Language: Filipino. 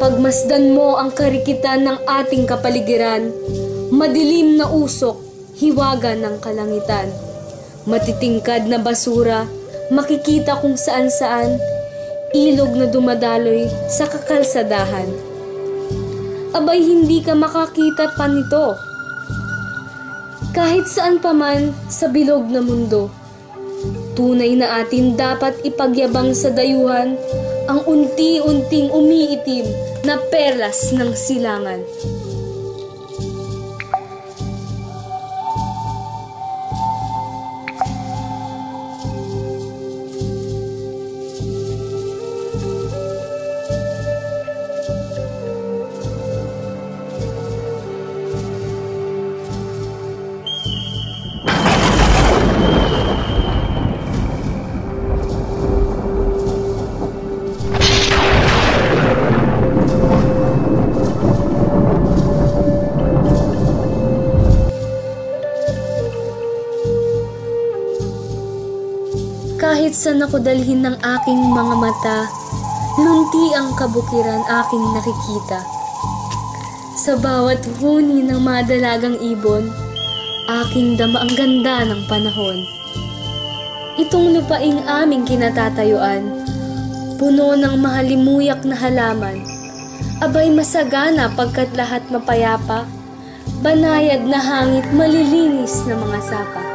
Pagmasdan mo ang karikitan ng ating kapaligiran, madilim na usok, hiwaga ng kalangitan. Matitingkad na basura, makikita kung saan-saan, ilog na dumadaloy sa kakalsadahan. Abay, hindi ka makakita pa nito. Kahit saan pa man sa bilog na mundo, tunay na atin dapat ipagyabang sa dayuhan ang unti-unting umiitim na perlas ng silangan. Kahit saan ako dalhin ng aking mga mata, lunti ang kabukiran aking nakikita. Sa bawat huni ng madalagang ibon, aking dama ang ganda ng panahon. Itong lupaing aming kinatatayuan, puno ng mahalimuyak na halaman, abay masagana pagkat lahat mapayapa, banayad na hangit malilinis na mga sapa.